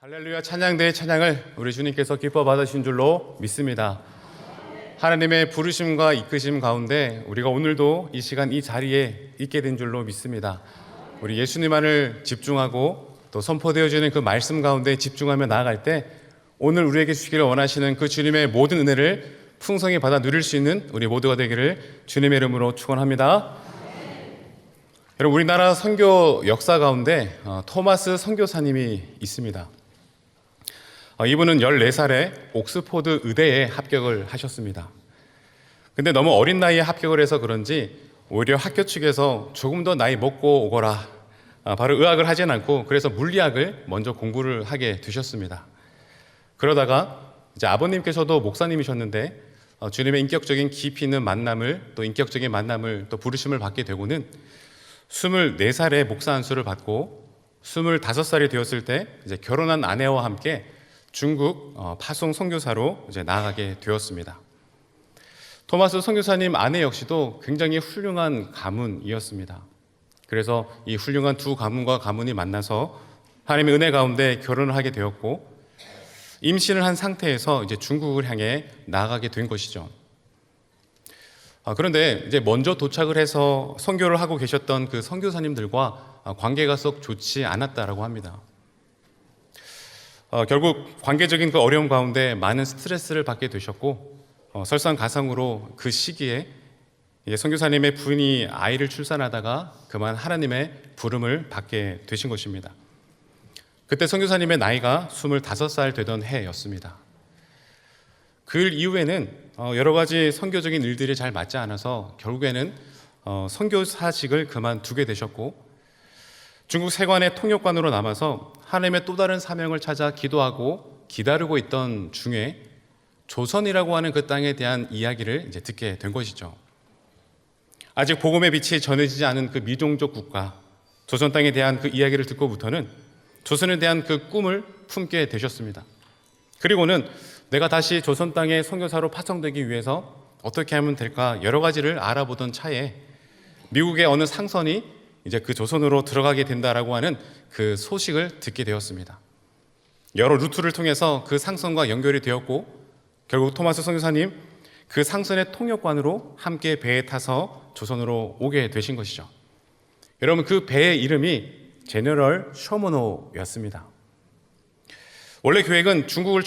할렐루야 찬양대의 찬양을 우리 주님께서 기뻐 받으신 줄로 믿습니다. 하나님의 부르심과 이끄심 가운데 우리가 오늘도 이 시간 이 자리에 있게 된 줄로 믿습니다. 우리 예수님만을 집중하고 또 선포되어지는 그 말씀 가운데 집중하며 나아갈 때 오늘 우리에게 주시기를 원하시는 그 주님의 모든 은혜를 풍성히 받아 누릴 수 있는 우리 모두가 되기를 주님의 이름으로 축원합니다. 여러분, 우리나라 선교 역사 가운데 토마스 선교사님이 있습니다. 이분은 14살에 옥스포드 의대에 합격을 하셨습니다. 근데 너무 어린 나이에 합격을 해서 그런지 오히려 학교 측에서 조금 더 나이 먹고 오거라, 바로 의학을 하진 않고 그래서 물리학을 먼저 공부를 하게 되셨습니다. 그러다가 이제 아버님께서도 목사님이셨는데 주님의 인격적인 깊이 있는 만남을 또 인격적인 만남을 또 부르심을 받게 되고는 24살에 목사 안수를 받고 25살이 되었을 때 이제 결혼한 아내와 함께 중국 파송 선교사로 이제 나아가게 되었습니다. 토마스 선교사님 아내 역시도 굉장히 훌륭한 가문이었습니다. 그래서 이 훌륭한 두 가문과 가문이 만나서 하나님의 은혜 가운데 결혼을 하게 되었고 임신을 한 상태에서 이제 중국을 향해 나아가게 된 것이죠. 그런데 이제 먼저 도착을 해서 선교를 하고 계셨던 그 선교사님들과 관계가 썩 좋지 않았다라고 합니다. 결국 관계적인 그 어려움 가운데 많은 스트레스를 받게 되셨고 설상가상으로 그 시기에 선교사님의 부인이 아이를 출산하다가 그만 하나님의 부름을 받게 되신 것입니다. 그때 선교사님의 나이가 25살 되던 해였습니다. 그 이후에는 여러 가지 선교적인 일들이 잘 맞지 않아서 결국에는 선교사직을 그만두게 되셨고 중국 세관의 통역관으로 남아서 하나님의 또 다른 사명을 찾아 기도하고 기다리고 있던 중에 조선이라고 하는 그 땅에 대한 이야기를 이제 듣게 된 것이죠. 아직 복음의 빛이 전해지지 않은 그 미종족 국가 조선 땅에 대한 그 이야기를 듣고부터는 조선에 대한 그 꿈을 품게 되셨습니다. 그리고는 내가 다시 조선 땅의 선교사로 파송되기 위해서 어떻게 하면 될까 여러 가지를 알아보던 차에 미국의 어느 상선이 이제 그 조선으로 들어가게 된다라고 하는 그 소식을 듣게 되었습니다. 여러 루트를 통해서 그 상선과 연결이 되었고 결국 토마스 선교사님 그 상선의 통역관으로 함께 배에 타서 조선으로 오게 되신 것이죠. 여러분, 그 배의 이름이 제너럴 쇼모노였습니다. 원래 계획은 중국을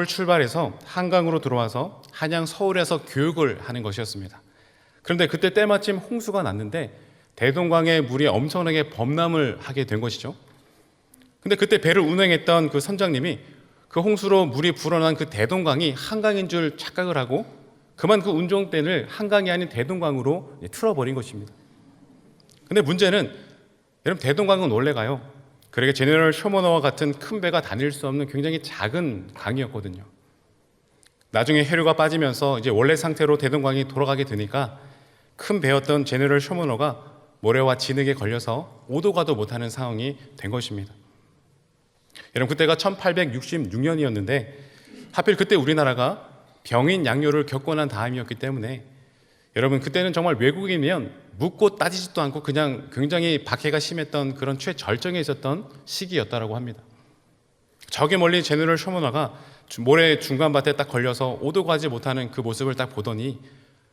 출발해서 한강으로 들어와서 한양 서울에서 교육을 하는 것이었습니다. 그런데 그때 때마침 홍수가 났는데 대동강의 물이 엄청나게 범람을 하게 된 것이죠. 근데 그때 배를 운행했던 그 선장님이 그 홍수로 물이 불어난 그 대동강이 한강인 줄 착각을 하고 그만 그 운종대를 한강이 아닌 대동강으로 틀어버린 것입니다. 근데 문제는 여러분, 대동강은 원래가요, 그러게 제너럴 쇼머너와 같은 큰 배가 다닐 수 없는 굉장히 작은 강이었거든요. 나중에 해류가 빠지면서 이제 원래 상태로 대동강이 돌아가게 되니까 큰 배였던 제너럴 쇼머너가 모래와 진흙에 걸려서 오도 가도 못하는 상황이 된 것입니다. 여러분, 그때가 1866년이었는데 하필 그때 우리나라가 병인 양요를 겪고 난 다음이었기 때문에 여러분, 그때는 정말 외국인이면 묻고 따지지도 않고 그냥 굉장히 박해가 심했던 그런 최절정에 있었던 시기였다고 합니다. 저기 멀리 제너럴 쇼머너가 모래 중간밭에 딱 걸려서 오도 가지 못하는 그 모습을 딱 보더니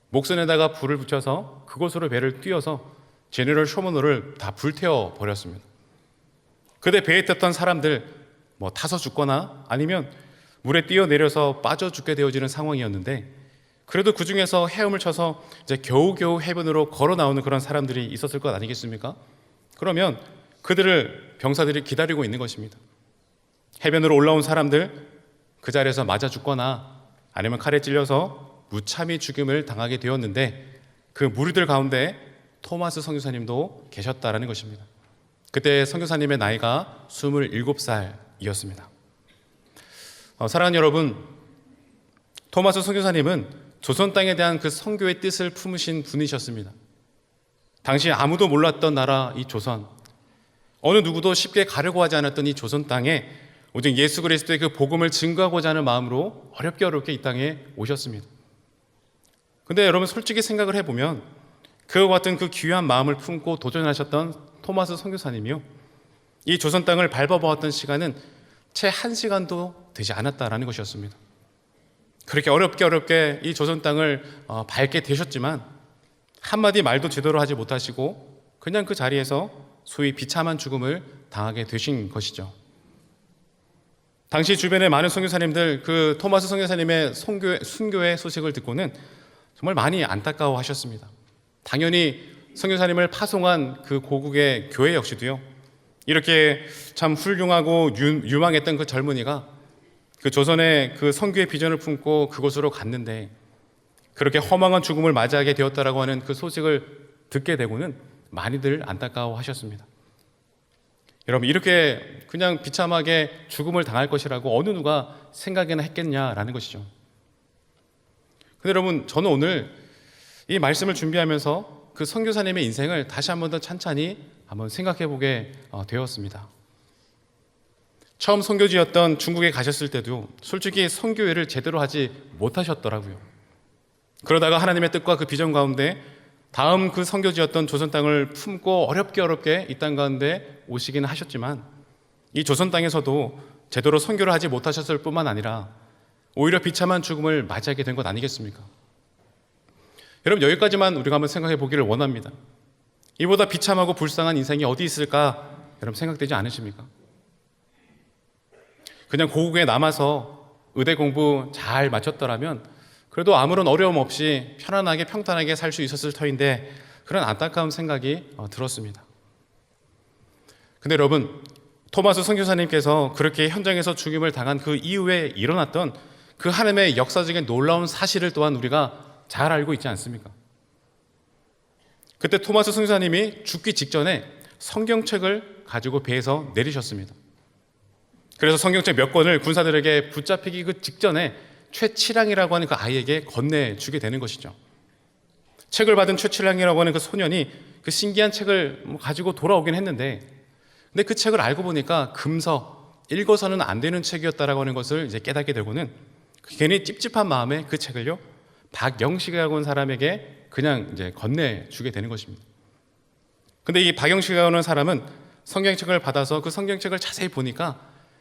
목선에다가 불을 붙여서 그곳으로 배를 띄워서 제너럴 쇼머너를 다 불태워 버렸습니다. 그때 배에 탔던 사람들 타서 죽거나 아니면 물에 뛰어내려서 빠져 죽게 되어지는 상황이었는데 그래도 그 중에서 헤엄을 쳐서 이제 겨우겨우 해변으로 걸어 나오는 그런 사람들이 있었을 것 아니겠습니까? 그러면 그들을 병사들이 기다리고 있는 것입니다. 해변으로 올라온 사람들 그 자리에서 맞아 죽거나 아니면 칼에 찔려서 무참히 죽임을 당하게 되었는데 그 무리들 가운데 토마스 선교사님도 계셨다라는 것입니다. 그때 선교사님의 나이가 27살이었습니다. 사랑하는 여러분, 토마스 선교사님은 조선 땅에 대한 그 선교의 뜻을 품으신 분이셨습니다. 당시 아무도 몰랐던 나라 이 조선, 어느 누구도 쉽게 가려고 하지 않았던 이 조선 땅에 오직 예수 그리스도의 그 복음을 증거하고자 하는 마음으로 어렵게 이 땅에 오셨습니다. 근데 여러분, 솔직히 생각을 해보면 그와 같은 그 귀한 마음을 품고 도전하셨던 토마스 선교사님이요, 이 조선 땅을 밟아보았던 시간은 채 1시간도 되지 않았다라는 것이었습니다. 그렇게 어렵게 이 조선 땅을 밟게 되셨지만 한마디 말도 제대로 하지 못하시고 그냥 그 자리에서 소위 비참한 죽음을 당하게 되신 것이죠. 당시 주변의 많은 선교사님들, 그 토마스 선교사님의 순교의 소식을 듣고는 정말 많이 안타까워하셨습니다. 당연히 선교사님을 파송한 그 고국의 교회 역시도요, 이렇게 참 훌륭하고 유망했던 그 젊은이가 그 조선의 그 선교의 비전을 품고 그곳으로 갔는데 그렇게 허망한 죽음을 맞이하게 되었다라고 하는 그 소식을 듣게 되고는 많이들 안타까워하셨습니다. 여러분, 이렇게 그냥 비참하게 죽음을 당할 것이라고 어느 누가 생각이나 했겠냐라는 것이죠. 근데 여러분, 저는 오늘 이 말씀을 준비하면서 그 선교사님의 인생을 다시 한 번 더 찬찬히 한번 생각해 보게 되었습니다. 처음 선교지였던 중국에 가셨을 때도 솔직히 선교회를 제대로 하지 못하셨더라고요. 그러다가 하나님의 뜻과 그 비전 가운데 다음 그 선교지였던 조선 땅을 품고 어렵게 이 땅 가운데 오시긴 하셨지만 이 조선 땅에서도 제대로 선교를 하지 못하셨을 뿐만 아니라 오히려 비참한 죽음을 맞이하게 된 것 아니겠습니까? 여러분, 여기까지만 우리가 한번 생각해 보기를 원합니다. 이보다 비참하고 불쌍한 인생이 어디 있을까? 여러분, 생각되지 않으십니까? 그냥 고국에 남아서 의대 공부 잘 마쳤더라면 그래도 아무런 어려움 없이 편안하게 평탄하게 살 수 있었을 터인데 그런 안타까운 생각이 들었습니다. 근데 여러분, 토마스 선교사님께서 그렇게 현장에서 죽임을 당한 그 이후에 일어났던 그 하나님의 역사적인 놀라운 사실을 또한 우리가 잘 알고 있지 않습니까? 그때 토마스 선교사님이 죽기 직전에 성경책을 가지고 배에서 내리셨습니다. 그래서 성경책 몇 권을 군사들에게 붙잡히기 그 직전에 최칠량이라고 하는 그 아이에게 건네주게 되는 것이죠. 책을 받은 최칠량이라고 하는 그 소년이 그 신기한 책을 가지고 돌아오긴 했는데 근데 그 책을 알고 보니까 금서, 읽어서는 안 되는 책이었다라고 하는 것을 이제 깨닫게 되고는 괜히 찝찝한 마음에 그 책을요, 박영식이라고 하는 사람에게 그냥 이제 건네주게 되는 것입니다. 근데 이 박영식이라고 하는 사람은 성경책을 받아서 그 성경책을 자세히 보니까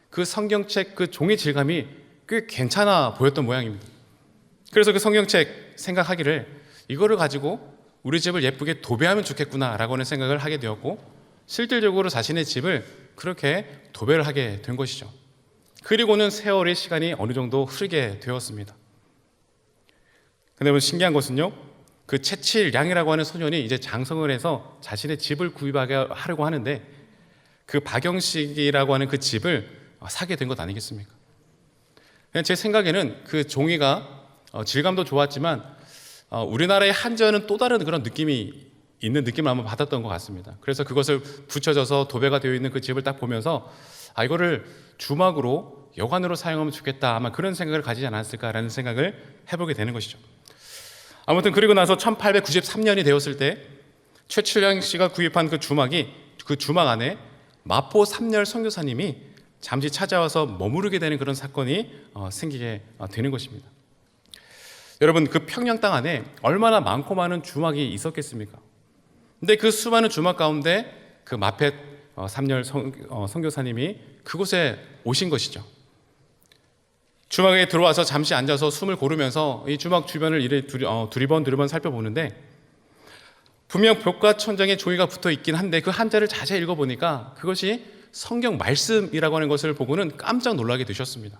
그 성경책 그 종이 질감이 꽤 괜찮아 보였던 모양입니다. 그래서 그 성경책 생각하기를 이거를 가지고 우리 집을 예쁘게 도배하면 좋겠구나라고 하는 생각을 하게 되었고 실질적으로 자신의 집을 그렇게 도배를 하게 된 것이죠. 그리고는 세월의 시간이 어느 정도 흐르게 되었습니다. 근데 신기한 것은요, 그 채칠량이라고 하는 소년이 이제 장성을 해서 자신의 집을 구입하려고 하는데 그 박영식이라고 하는 그 집을 사게 된 것 아니겠습니까? 그냥 제 생각에는 그 종이가 질감도 좋았지만 우리나라의 한자는 또 다른 그런 느낌이 있는 느낌을 한번 받았던 것 같습니다. 그래서 그것을 붙여져서 도배가 되어 있는 그 집을 딱 보면서 이거를 주막으로 여관으로 사용하면 좋겠다, 아마 그런 생각을 가지지 않았을까라는 생각을 해보게 되는 것이죠. 아무튼 그리고 나서 1893년이 되었을 때 최칠량 씨가 구입한 그 주막이 그 주막 안에 마포 삼열 선교사님이 잠시 찾아와서 머무르게 되는 그런 사건이 생기게 되는 것입니다. 여러분, 그 평양 땅 안에 얼마나 많고 많은 주막이 있었겠습니까? 근데 그 수많은 주막 가운데 그 마펫 삼열 선교사님이 그곳에 오신 것이죠. 주막에 들어와서 잠시 앉아서 숨을 고르면서 이 주막 주변을 두리번 살펴보는데 분명 벽과 천장에 종이가 붙어 있긴 한데 그 한자를 자세히 읽어보니까 그것이 성경 말씀이라고 하는 것을 보고는 깜짝 놀라게 되셨습니다.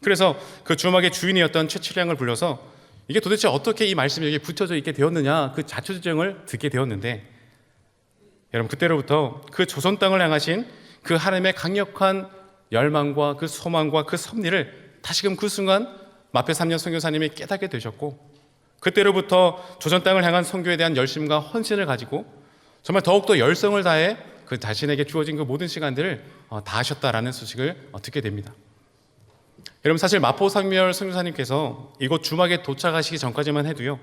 그래서 그 주막의 주인이었던 최칠량을 불러서 이게 도대체 어떻게 이 말씀이 여기에 붙여져 있게 되었느냐, 그 자초지정을 듣게 되었는데 여러분, 그때로부터 그 조선 땅을 향하신 그 하나님의 강력한 열망과 그 소망과 그 섭리를 다시금 그 순간 마페 3년 선교사님이 깨닫게 되셨고 그때로부터 조선 땅을 향한 선교에 대한 열심과 헌신을 가지고 정말 더욱더 열성을 다해 그 자신에게 주어진 그 모든 시간들을 다하셨다라는 소식을 듣게 됩니다. 여러분, 사실 마포 삼열 선교사님께서 이곳 주막에 도착하시기 전까지만 해도요,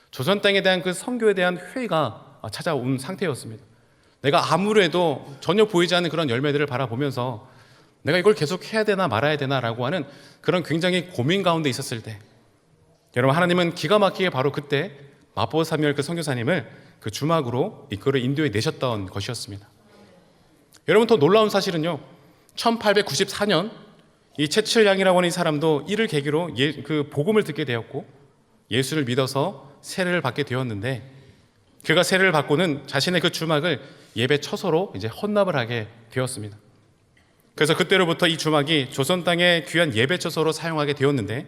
조선 땅에 대한 그 선교에 대한 회의가 찾아온 상태였습니다. 내가 아무래도 전혀 보이지 않는 그런 열매들을 바라보면서 내가 이걸 계속 해야 되나 말아야 되나라고 하는 그런 굉장히 고민 가운데 있었을 때 여러분, 하나님은 기가 막히게 바로 그때 마포 삼열 그 선교사님을 그 주막으로 이끌어 인도에 내셨던 것이었습니다. 여러분, 더 놀라운 사실은요, 1894년 이 채칠양이라고 하는 이 사람도 이를 계기로 그 복음을 듣게 되었고 예수를 믿어서 세례를 받게 되었는데, 그가 세례를 받고는 자신의 그 주막을 예배 처소로 이제 헌납을 하게 되었습니다. 그래서 그때로부터 이 주막이 조선 땅의 귀한 예배 처소로 사용하게 되었는데,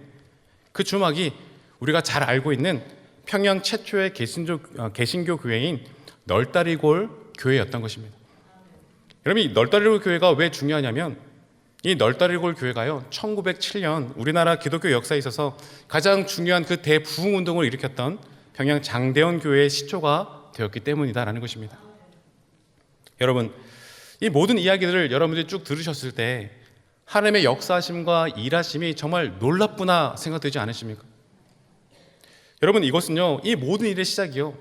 그 주막이 우리가 잘 알고 있는 평양 최초의 개신교 교회인 널다리골 교회였던 것입니다. 여러분, 이 널다리골 교회가 왜 중요하냐면, 이 널다리골 교회가요 1907년 우리나라 기독교 역사에 있어서 가장 중요한 그 대부흥 운동을 일으켰던 평양 장대원 교회의 시초가 되었기 때문이다라는 것입니다. 여러분, 이 모든 이야기들을 여러분들이 쭉 들으셨을 때 하나님의 역사하심과 일하심이 정말 놀랍구나 생각되지 않으십니까? 여러분, 이것은요, 이 모든 일의 시작이요,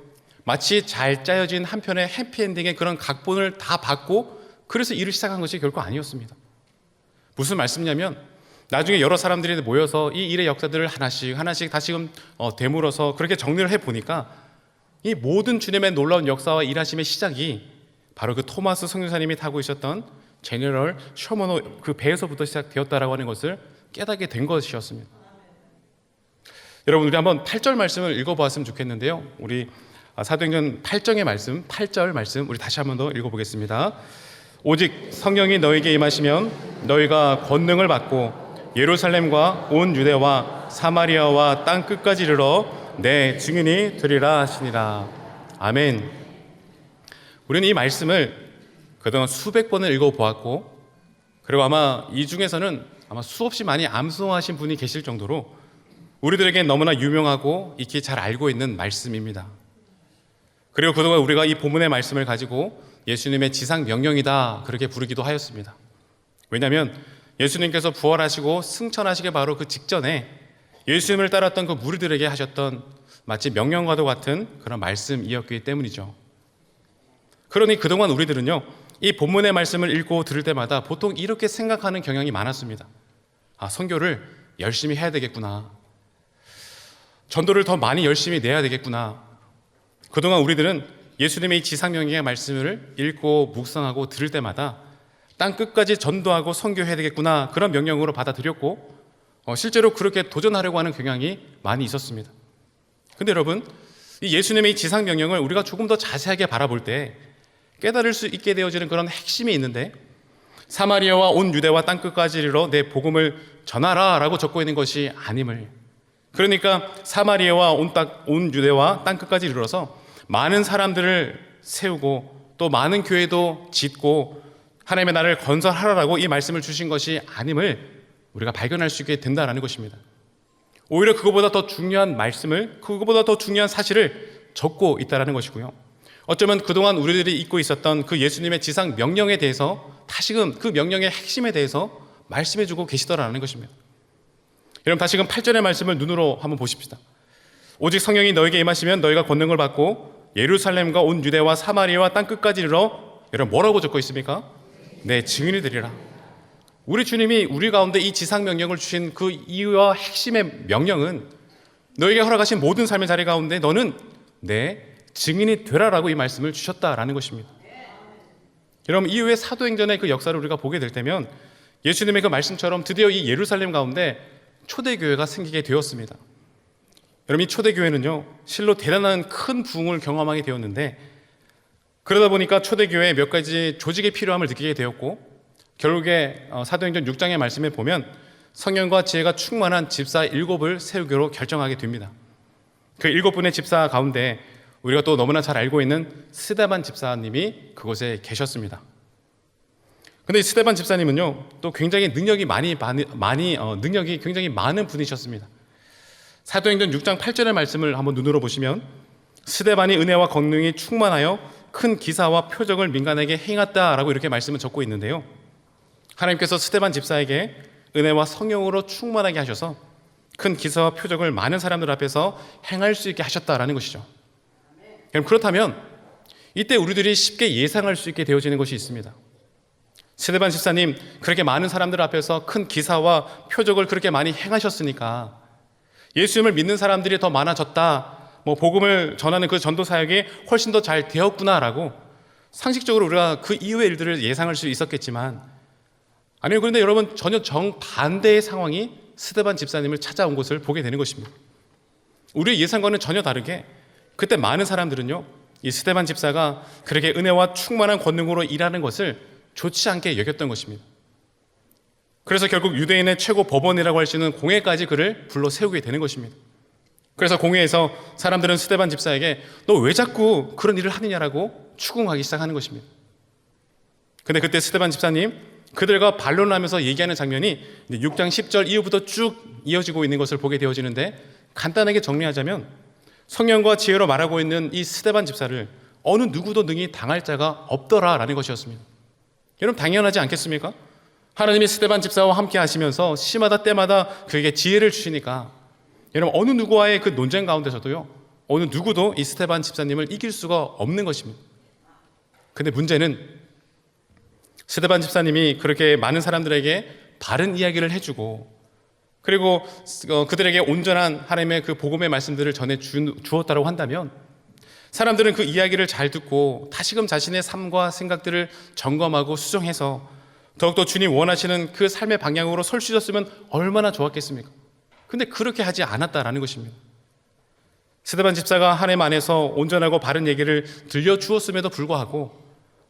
마치 잘 짜여진 한 편의 해피엔딩의 그런 각본을 다 받고 그래서 일을 시작한 것이 결코 아니었습니다. 무슨 말씀이냐면, 나중에 여러 사람들이 모여서 이 일의 역사들을 하나씩 다시금 되물어서 그렇게 정리를 해보니까 이 모든 주님의 놀라운 역사와 일하심의 시작이 바로 그 토마스 선교사님이 타고 있었던 제너럴 셔먼호 그 배에서부터 시작되었다라고 하는 것을 깨닫게 된 것이었습니다. 여러분, 우리 한번 8절 말씀을 읽어보았으면 좋겠는데요. 우리 사도행전 8장의 말씀, 8절 말씀 우리 다시 한번 더 읽어보겠습니다. 오직 성령이 너에게 임하시면 너희가 권능을 받고 예루살렘과 온 유대와 사마리아와 땅 끝까지 이르러 내 증인이 되리라 하시니라. 아멘. 우리는 이 말씀을 그동안 수백 번을 읽어보았고, 그리고 아마 이 중에서는 아마 수없이 많이 암송하신 분이 계실 정도로 우리들에게 너무나 유명하고 익히 잘 알고 있는 말씀입니다. 그리고 그동안 우리가 이 본문의 말씀을 가지고 예수님의 지상 명령이다 그렇게 부르기도 하였습니다. 왜냐하면 예수님께서 부활하시고 승천하시기 바로 그 직전에 예수님을 따랐던 그 무리들에게 하셨던 마치 명령과도 같은 그런 말씀이었기 때문이죠. 그러니 그동안 우리들은요, 이 본문의 말씀을 읽고 들을 때마다 보통 이렇게 생각하는 경향이 많았습니다. 선교를 열심히 해야 되겠구나, 전도를 더 많이 열심히 내야 되겠구나. 그동안 우리들은 예수님의 이 지상명령의 말씀을 읽고 묵상하고 들을 때마다 땅 끝까지 전도하고 선교해야 되겠구나, 그런 명령으로 받아들였고 실제로 그렇게 도전하려고 하는 경향이 많이 있었습니다. 근데 여러분, 이 예수님의 이 지상명령을 우리가 조금 더 자세하게 바라볼 때 깨달을 수 있게 되어지는 그런 핵심이 있는데, 사마리아와 온 유대와 땅 끝까지 이르러 내 복음을 전하라 라고 적고 있는 것이 아님을, 그러니까 사마리아와 온 유대와 땅 끝까지 이르러서 많은 사람들을 세우고 또 많은 교회도 짓고 하나님의 나라를 건설하라고 이 말씀을 주신 것이 아님을 우리가 발견할 수 있게 된다는 것입니다. 오히려 그거보다 더 중요한 말씀을, 그거보다 더 중요한 사실을 적고 있다는 것이고요. 어쩌면 그동안 우리들이 잊고 있었던 그 예수님의 지상 명령에 대해서 다시금 그 명령의 핵심에 대해서 말씀해주고 계시더라는 것입니다. 여러분, 다시금 8절의 말씀을 눈으로 한번 보십시다. 오직 성령이 너에게 임하시면 너희가 권능을 받고 예루살렘과 온 유대와 사마리아와 땅 끝까지 이르러, 여러분 뭐라고 적고 있습니까? 내 증인이 되리라. 우리 주님이 우리 가운데 이 지상 명령을 주신 그 이유와 핵심의 명령은 너에게 허락하신 모든 삶의 자리 가운데 너는 내 증인이 되라라고 이 말씀을 주셨다라는 것입니다. 여러분, 이후에 사도행전의 그 역사를 우리가 보게 될 때면 예수님의 그 말씀처럼 드디어 이 예루살렘 가운데 초대교회가 생기게 되었습니다. 여러분, 이 초대교회는요 실로 대단한 큰 부흥을 경험하게 되었는데, 그러다 보니까 초대교회에 몇 가지 조직의 필요함을 느끼게 되었고, 결국에 사도행전 6장의 말씀에 보면 성령과 지혜가 충만한 집사 7을 세우기로 결정하게 됩니다. 그 7분의 집사 가운데 우리가 또 너무나 잘 알고 있는 스데반 집사님이 그곳에 계셨습니다. 근데 이 스데반 집사님은요 또 굉장히 능력이 능력이 굉장히 많은 분이셨습니다. 사도행전 6장 8절의 말씀을 한번 눈으로 보시면 스데반이 은혜와 권능이 충만하여 큰 기사와 표적을 민간에게 행했다라고 이렇게 말씀을 적고 있는데요, 하나님께서 스데반 집사에게 은혜와 성령으로 충만하게 하셔서 큰 기사와 표적을 많은 사람들 앞에서 행할 수 있게 하셨다라는 것이죠. 그렇다면 이때 우리들이 쉽게 예상할 수 있게 되어지는 것이 있습니다. 스데반 집사님 그렇게 많은 사람들 앞에서 큰 기사와 표적을 그렇게 많이 행하셨으니까 예수님을 믿는 사람들이 더 많아졌다, 복음을 전하는 그 전도 사역이 훨씬 더 잘 되었구나라고 상식적으로 우리가 그 이후의 일들을 예상할 수 있었겠지만, 아니요, 그런데 여러분 전혀 정반대의 상황이 스데반 집사님을 찾아온 것을 보게 되는 것입니다. 우리의 예상과는 전혀 다르게 그때 많은 사람들은요, 이 스데반 집사가 그렇게 은혜와 충만한 권능으로 일하는 것을 좋지 않게 여겼던 것입니다. 그래서 결국 유대인의 최고 법원이라고 할 수 있는 공회까지 그를 불러 세우게 되는 것입니다. 그래서 공회에서 사람들은 스데반 집사에게 너 왜 자꾸 그런 일을 하느냐라고 추궁하기 시작하는 것입니다. 근데 그때 스데반 집사님 그들과 반론하면서 얘기하는 장면이 6장 10절 이후부터 쭉 이어지고 있는 것을 보게 되어지는데, 간단하게 정리하자면 성령과 지혜로 말하고 있는 이 스데반 집사를 어느 누구도 능히 당할 자가 없더라라는 것이었습니다. 여러분, 당연하지 않겠습니까? 하나님이 스데반 집사와 함께 하시면서 시마다 때마다 그에게 지혜를 주시니까 여러분, 어느 누구와의 그 논쟁 가운데서도요, 어느 누구도 이 스데반 집사님을 이길 수가 없는 것입니다. 근데 문제는 스데반 집사님이 그렇게 많은 사람들에게 바른 이야기를 해주고, 그리고 그들에게 온전한 하나님의 그 복음의 말씀들을 전해 주었다고 한다면, 사람들은 그 이야기를 잘 듣고 다시금 자신의 삶과 생각들을 점검하고 수정해서 더욱더 주님 원하시는 그 삶의 방향으로 설 수 있었으면 얼마나 좋았겠습니까? 근데 그렇게 하지 않았다라는 것입니다. 스데반 집사가 하나님 안에서 온전하고 바른 얘기를 들려주었음에도 불구하고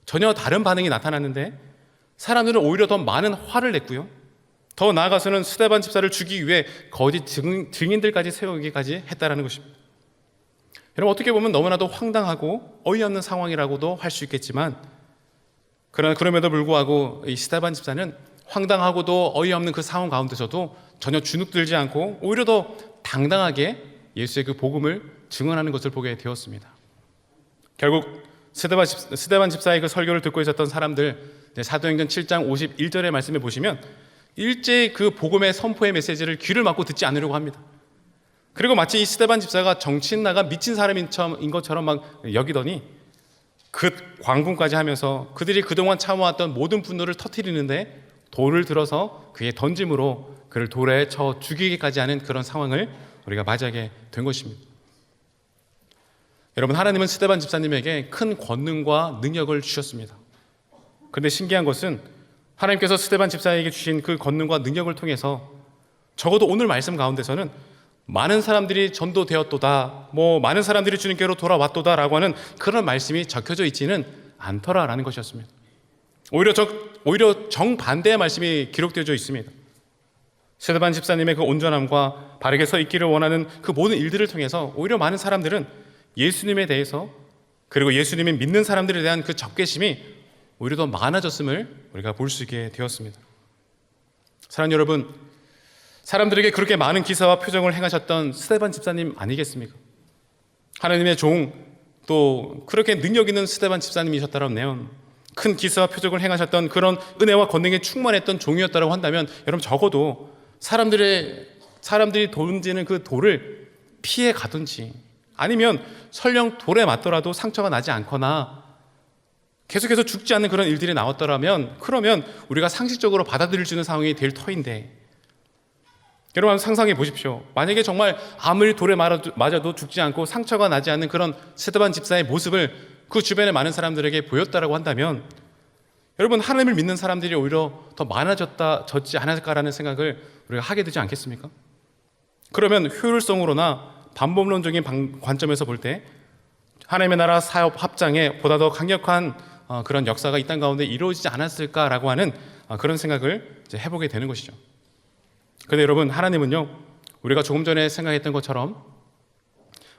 전혀 다른 반응이 나타났는데, 사람들은 오히려 더 많은 화를 냈고요, 더 나아가서는 스데반 집사를 죽이기 위해 거짓 증인들까지 세우기까지 했다라는 것입니다. 여러분, 어떻게 보면 너무나도 황당하고 어이없는 상황이라고도 할 수 있겠지만, 그럼에도 불구하고 이 스데반 집사는 황당하고도 어이없는 그 상황 가운데서도 전혀 주눅들지 않고 오히려 더 당당하게 예수의 그 복음을 증언하는 것을 보게 되었습니다. 결국 스데반 집사의 그 설교를 듣고 있었던 사람들, 사도행전 7장 51절의 말씀에 보시면 일제히 그 복음의 선포의 메시지를 귀를 막고 듣지 않으려고 합니다. 그리고 마치 이 스데반 집사가 정치인 나가 미친 사람인 것처럼 막 여기더니 그 광분까지 하면서 그들이 그동안 참아왔던 모든 분노를 터뜨리는데 돌을 들어서 그의 던짐으로 그를 돌에 쳐 죽이기까지 하는 그런 상황을 우리가 맞이하게 된 것입니다. 여러분, 하나님은 스데반 집사님에게 큰 권능과 능력을 주셨습니다. 그런데 신기한 것은 하나님께서 스데반 집사에게 주신 그 권능과 능력을 통해서 적어도 오늘 말씀 가운데서는 많은 사람들이 전도되었도다, 많은 사람들이 주님께로 돌아왔도다라고 하는 그런 말씀이 적혀져 있지는 않더라라는 것이었습니다. 오히려 정반대의 말씀이 기록되어져 있습니다. 스데반 집사님의 그 온전함과 바르게 서 있기를 원하는 그 모든 일들을 통해서 오히려 많은 사람들은 예수님에 대해서, 그리고 예수님이 믿는 사람들에 대한 그 적개심이 오히려 더 많아졌음을 우리가 볼 수 있게 되었습니다. 사랑하는 여러분, 사람들에게 그렇게 많은 기사와 표적을 행하셨던 스데반 집사님 아니겠습니까? 하나님의 종, 또 그렇게 능력 있는 스데반 집사님이셨다면, 큰 기사와 표적을 행하셨던 그런 은혜와 권능에 충만했던 종이었다고 한다면, 여러분 적어도 사람들이 던지는 그 돌을 피해 가든지, 아니면 설령 돌에 맞더라도 상처가 나지 않거나 계속해서 죽지 않는 그런 일들이 나왔더라면, 그러면 우리가 상식적으로 받아들일 수 있는 상황이 될 터인데, 여러분 상상해 보십시오. 만약에 정말 아무리 돌에 맞아도 죽지 않고 상처가 나지 않는 그런 스데반 집사의 모습을 그 주변의 많은 사람들에게 보였다라고 한다면, 여러분 하나님을 믿는 사람들이 오히려 더 많아졌지 않을까라는 생각을 우리가 하게 되지 않겠습니까? 그러면 효율성으로나 반법론적인 관점에서 볼 때 하나님의 나라 사업 합장에 보다 더 강력한 그런 역사가 이 땅 가운데 이루어지지 않았을까라고 하는 그런 생각을 이제 해보게 되는 것이죠. 그런데 여러분, 하나님은요, 우리가 조금 전에 생각했던 것처럼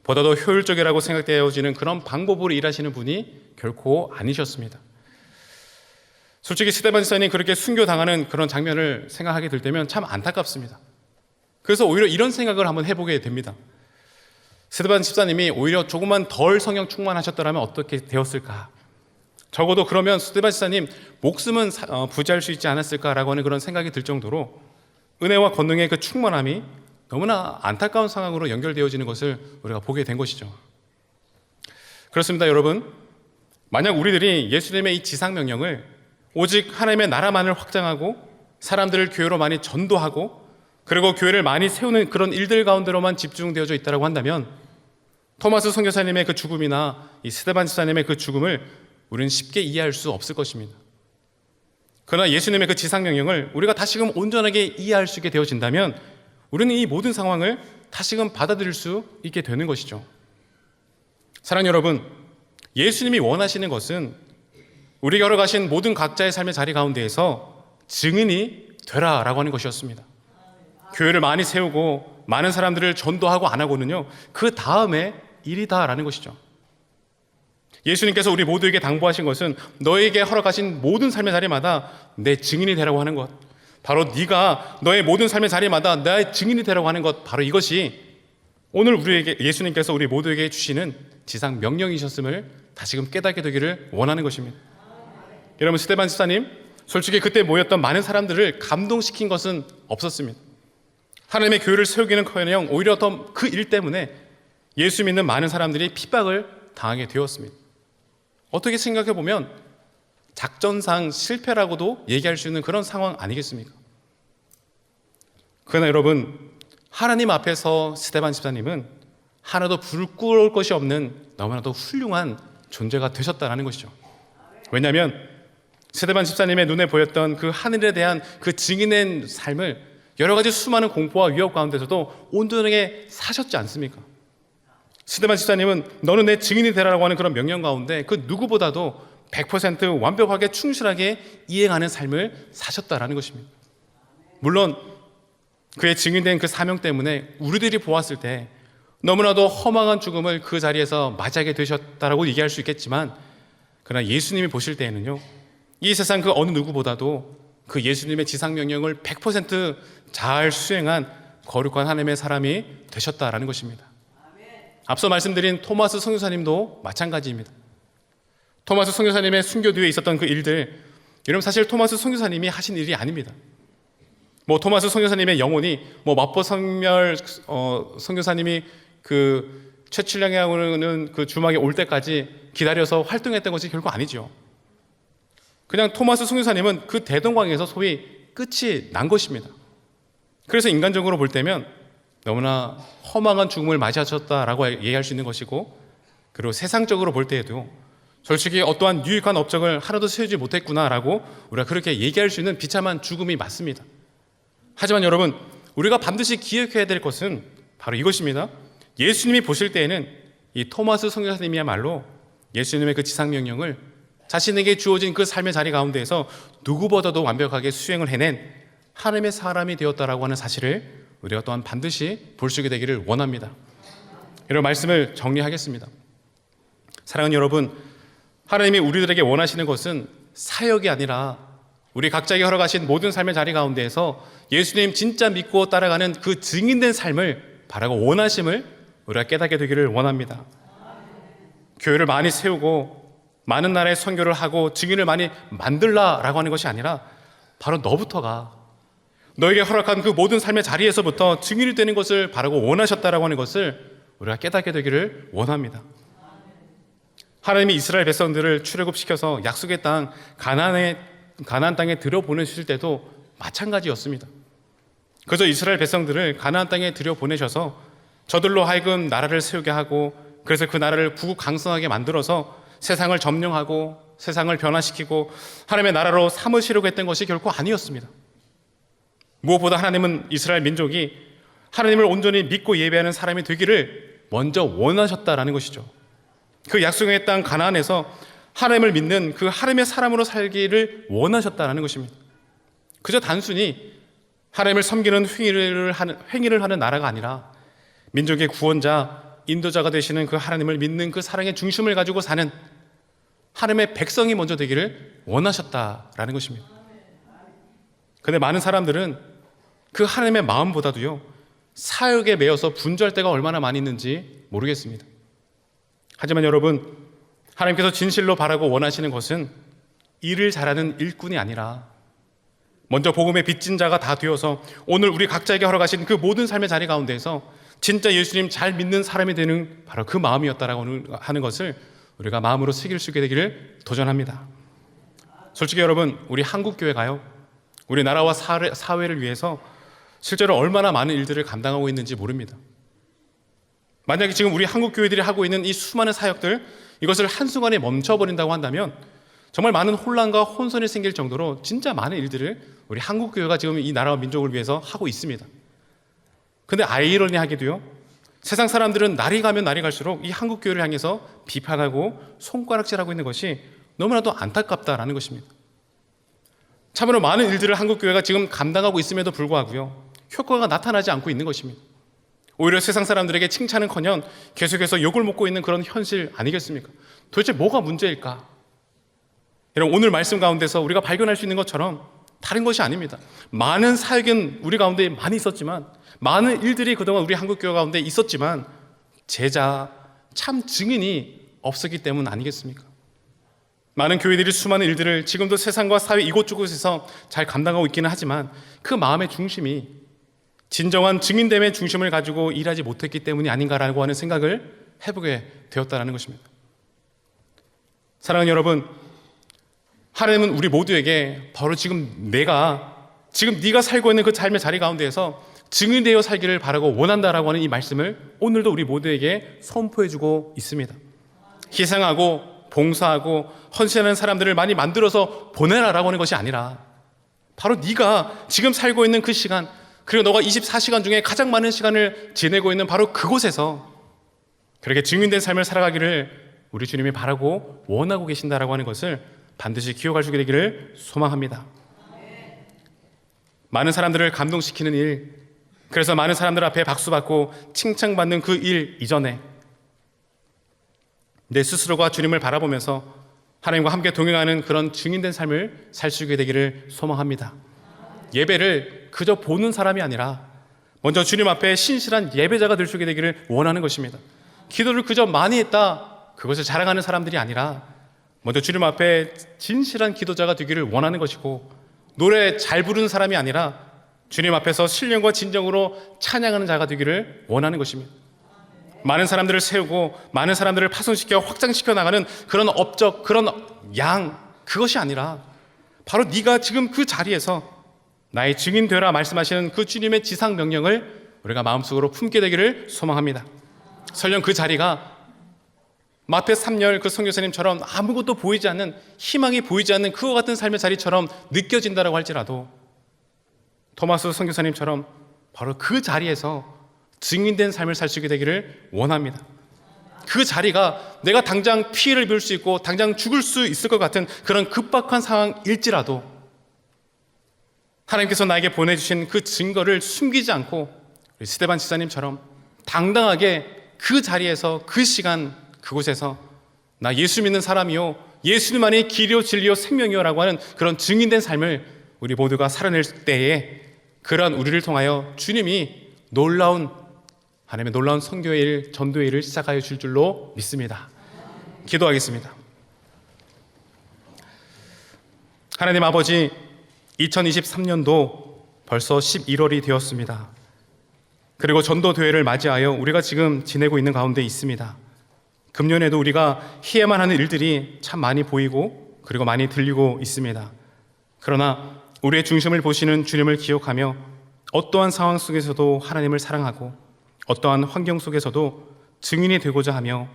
보다 더 효율적이라고 생각되어지는 그런 방법으로 일하시는 분이 결코 아니셨습니다. 솔직히 스데반 집사님이 그렇게 순교당하는 그런 장면을 생각하게 될 때면 참 안타깝습니다. 그래서 오히려 이런 생각을 한번 해보게 됩니다. 스데반 집사님이 오히려 조금만 덜 성령 충만하셨더라면 어떻게 되었을까? 적어도 그러면 스데반 집사님 목숨은 부지할 수 있지 않았을까라고 하는 그런 생각이 들 정도로 은혜와 권능의 그 충만함이 너무나 안타까운 상황으로 연결되어지는 것을 우리가 보게 된 것이죠. 그렇습니다, 여러분. 만약 우리들이 예수님의 이 지상 명령을 오직 하나님의 나라만을 확장하고 사람들을 교회로 많이 전도하고 그리고 교회를 많이 세우는 그런 일들 가운데로만 집중되어져 있다고 한다면, 토마스 선교사님의 그 죽음이나 이 스데반 집사님의 그 죽음을 우리는 쉽게 이해할 수 없을 것입니다. 그러나 예수님의 그 지상명령을 우리가 다시금 온전하게 이해할 수 있게 되어진다면 우리는 이 모든 상황을 다시금 받아들일 수 있게 되는 것이죠. 사랑하는 여러분, 예수님이 원하시는 것은 우리가 걸어가신 모든 각자의 삶의 자리 가운데에서 증인이 되라라고 하는 것이었습니다. 교회를 많이 세우고 많은 사람들을 전도하고 안 하고는요, 그 다음에 일이다라는 것이죠. 예수님께서 우리 모두에게 당부하신 것은 너에게 허락하신 모든 삶의 자리마다 내 증인이 되라고 하는 것, 바로 네가 너의 모든 삶의 자리마다 나의 증인이 되라고 하는 것, 바로 이것이 오늘 우리에게 예수님께서 우리 모두에게 주시는 지상 명령이셨음을 다시금 깨닫게 되기를 원하는 것입니다. 여러분, 스데반 집사님, 솔직히 그때 모였던 많은 사람들을 감동시킨 것은 없었습니다. 하나님의 교회를 세우기는커녕 오히려 더 그 일 때문에 예수 믿는 많은 사람들이 핍박을 당하게 되었습니다. 어떻게 생각해 보면 작전상 실패라고도 얘기할 수 있는 그런 상황 아니겠습니까? 그러나 여러분, 하나님 앞에서 스데반 집사님은 하나도 부끄러울 것이 없는 너무나도 훌륭한 존재가 되셨다는 것이죠. 왜냐하면 스데반 집사님의 눈에 보였던 그 하늘에 대한 그 증인의 삶을 여러 가지 수많은 공포와 위협 가운데서도 온전하게 사셨지 않습니까? 스데반 집사님은 너는 내 증인이 되라고 하는 그런 명령 가운데 그 누구보다도 100% 완벽하게 충실하게 이행하는 삶을 사셨다라는 것입니다. 물론 그의 증인된 그 사명 때문에 우리들이 보았을 때 너무나도 허망한 죽음을 그 자리에서 맞이하게 되셨다라고 얘기할 수 있겠지만, 그러나 예수님이 보실 때에는요, 이 세상 그 어느 누구보다도 그 예수님의 지상명령을 100% 잘 수행한 거룩한 하나님의 사람이 되셨다라는 것입니다. 앞서 말씀드린 토마스 선교사님도 마찬가지입니다. 토마스 선교사님의 순교 뒤에 있었던 그 일들, 여러분 사실 토마스 선교사님이 하신 일이 아닙니다. 토마스 선교사님의 영혼이 마포 성멸 선교사님이 그 최칠량에 오는 그 주막에 올 때까지 기다려서 활동했던 것이 결코 아니죠. 그냥 토마스 선교사님은 그 대동강에서 소위 끝이 난 것입니다. 그래서 인간적으로 볼 때면 너무나 허망한 죽음을 맞이하셨다라고 얘기할 수 있는 것이고, 그리고 세상적으로 볼 때에도 솔직히 어떠한 유익한 업적을 하나도 세우지 못했구나라고 우리가 그렇게 얘기할 수 있는 비참한 죽음이 맞습니다. 하지만 여러분, 우리가 반드시 기억해야 될 것은 바로 이것입니다. 예수님이 보실 때에는 이 토마스 선교사님이야말로 예수님의 그 지상명령을 자신에게 주어진 그 삶의 자리 가운데에서 누구보다도 완벽하게 수행을 해낸 하나님의 사람이 되었다라고 하는 사실을 우리가 또한 반드시 볼 수 있게 되기를 원합니다. 이런 말씀을 정리하겠습니다. 사랑하는 여러분, 하나님이 우리들에게 원하시는 것은 사역이 아니라 우리 각자에게 허락하신 모든 삶의 자리 가운데에서 예수님 진짜 믿고 따라가는 그 증인된 삶을 바라고 원하심을 우리가 깨닫게 되기를 원합니다. 교회를 많이 세우고 많은 나라의 선교를 하고 증인을 많이 만들라라고 하는 것이 아니라 바로 너부터가 너에게 허락한 그 모든 삶의 자리에서부터 증인이 되는 것을 바라고 원하셨다라고 하는 것을 우리가 깨닫게 되기를 원합니다. 하나님이 이스라엘 백성들을 출애굽시켜서 약속의 땅 가나안 땅에 들여보내실 때도 마찬가지였습니다. 그저 이스라엘 백성들을 가나안 땅에 들여보내셔서 저들로 하여금 나라를 세우게 하고, 그래서 그 나라를 구국강성하게 만들어서 세상을 점령하고 세상을 변화시키고 하나님의 나라로 삼으시려고 했던 것이 결코 아니었습니다. 무엇보다 하나님은 이스라엘 민족이 하나님을 온전히 믿고 예배하는 사람이 되기를 먼저 원하셨다라는 것이죠. 그 약속의 땅 가나안에서 하나님을 믿는 그 하나님의 사람으로 살기를 원하셨다라는 것입니다. 그저 단순히 하나님을 섬기는 행위를 하는 나라가 아니라 민족의 구원자, 인도자가 되시는 그 하나님을 믿는 그 사랑의 중심을 가지고 사는 하나님의 백성이 먼저 되기를 원하셨다라는 것입니다. 그런데 많은 사람들은 그 하나님의 마음보다도요, 사역에 매여서 분주할 때가 얼마나 많이 있는지 모르겠습니다. 하지만 여러분, 하나님께서 진실로 바라고 원하시는 것은 일을 잘하는 일꾼이 아니라 먼저 복음의 빚진 자가 다 되어서 오늘 우리 각자에게 허락하신 그 모든 삶의 자리 가운데에서 진짜 예수님 잘 믿는 사람이 되는 바로 그 마음이었다라고 하는 것을 우리가 마음으로 새길 수 있게 되기를 도전합니다. 솔직히 여러분, 우리 한국교회가요, 우리 나라와 사회를 위해서 실제로 얼마나 많은 일들을 감당하고 있는지 모릅니다. 만약에 지금 우리 한국교회들이 하고 있는 이 수많은 사역들, 이것을 한순간에 멈춰버린다고 한다면 정말 많은 혼란과 혼선이 생길 정도로 진짜 많은 일들을 우리 한국 교회가 지금 이 나라와 민족을 위해서 하고 있습니다. 근데 아이러니하게도요, 세상 사람들은 날이 가면 날이 갈수록 이 한국 교회를 향해서 비판하고 손가락질하고 있는 것이 너무나도 안타깝다라는 것입니다. 참으로 많은 일들을 한국 교회가 지금 감당하고 있음에도 불구하고요, 효과가 나타나지 않고 있는 것입니다. 오히려 세상 사람들에게 칭찬은커녕 계속해서 욕을 먹고 있는 그런 현실 아니겠습니까? 도대체 뭐가 문제일까? 여러분, 오늘 말씀 가운데서 우리가 발견할 수 있는 것처럼 다른 것이 아닙니다. 많은 사역은 우리 가운데 많이 있었지만, 많은 일들이 그동안 우리 한국교회 가운데 있었지만 제자, 참 증인이 없었기 때문 아니겠습니까? 많은 교회들이 수많은 일들을 지금도 세상과 사회 이곳저곳에서 잘 감당하고 있기는 하지만 그 마음의 중심이 진정한 증인됨의 중심을 가지고 일하지 못했기 때문이 아닌가라고 하는 생각을 해보게 되었다는 것입니다. 사랑하는 여러분, 하나님은 우리 모두에게 바로 지금 네가 살고 있는 그 삶의 자리 가운데에서 증인되어 살기를 바라고 원한다라고 하는 이 말씀을 오늘도 우리 모두에게 선포해주고 있습니다. 희생하고 봉사하고 헌신하는 사람들을 많이 만들어서 보내라라고 하는 것이 아니라 바로 네가 지금 살고 있는 그 시간, 그리고 너가 24시간 중에 가장 많은 시간을 지내고 있는 바로 그곳에서 그렇게 증인된 삶을 살아가기를 우리 주님이 바라고 원하고 계신다라고 하는 것을 반드시 기억할 수 있게 되기를 소망합니다. 많은 사람들을 감동시키는 일, 그래서 많은 사람들 앞에 박수받고 칭찬받는 그 일 이전에 내 스스로가 주님을 바라보면서 하나님과 함께 동행하는 그런 증인된 삶을 살 수 있게 되기를 소망합니다. 예배를 그저 보는 사람이 아니라 먼저 주님 앞에 신실한 예배자가 될 수 있게 되기를 원하는 것입니다. 기도를 그저 많이 했다, 그것을 자랑하는 사람들이 아니라 먼저 주님 앞에 진실한 기도자가 되기를 원하는 것이고, 노래 잘 부르는 사람이 아니라 주님 앞에서 신령과 진정으로 찬양하는 자가 되기를 원하는 것입니다. 많은 사람들을 세우고 많은 사람들을 파손시켜 확장시켜 나가는 그런 업적, 그런 양, 그것이 아니라 바로 네가 지금 그 자리에서 나의 증인 되라 말씀하시는 그 주님의 지상 명령을 우리가 마음속으로 품게 되기를 소망합니다. 설령 그 자리가 마태 3열 그 선교사님처럼 아무것도 보이지 않는, 희망이 보이지 않는 그와 같은 삶의 자리처럼 느껴진다라고 할지라도 토마스 선교사님처럼 바로 그 자리에서 증인된 삶을 살 수 있게 되기를 원합니다. 그 자리가 내가 당장 피해를 볼 수 있고 당장 죽을 수 있을 것 같은 그런 급박한 상황일지라도 하나님께서 나에게 보내주신 그 증거를 숨기지 않고 우리 스데반 지사님처럼 당당하게 그 자리에서, 그 시간, 그곳에서 나 예수 믿는 사람이요, 예수님만이 길이요 진리요 생명이요 라고 하는 그런 증인된 삶을 우리 모두가 살아낼 때에 그러한 우리를 통하여 주님이 하나님의 놀라운 선교의 일, 전도의 일을 시작하여 줄 줄로 믿습니다. 기도하겠습니다. 하나님 아버지, 2023년도 벌써 11월이 되었습니다. 그리고 전도대회를 맞이하여 우리가 지금 지내고 있는 가운데 있습니다. 금년에도 우리가 해야만 하는 일들이 참 많이 보이고 그리고 많이 들리고 있습니다. 그러나 우리의 중심을 보시는 주님을 기억하며 어떠한 상황 속에서도 하나님을 사랑하고 어떠한 환경 속에서도 증인이 되고자 하며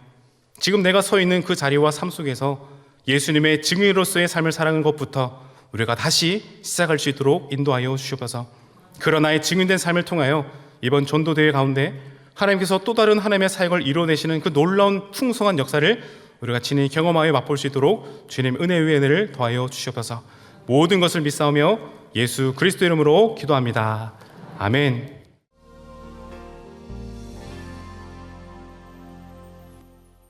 지금 내가 서 있는 그 자리와 삶 속에서 예수님의 증인으로서의 삶을 살아가는 것부터 우리가 다시 시작할 수 있도록 인도하여 주시옵소서. 그런 나의 증인된 삶을 통하여 이번 전도대회 가운데 하나님께서 또 다른 하나님의 사역을 이루어내시는 그 놀라운 풍성한 역사를 우리가 친히 경험하여 맛볼 수 있도록 주님 은혜의 은혜를 더하여 주시옵소서. 모든 것을 믿사오며 예수 그리스도 이름으로 기도합니다. 아멘.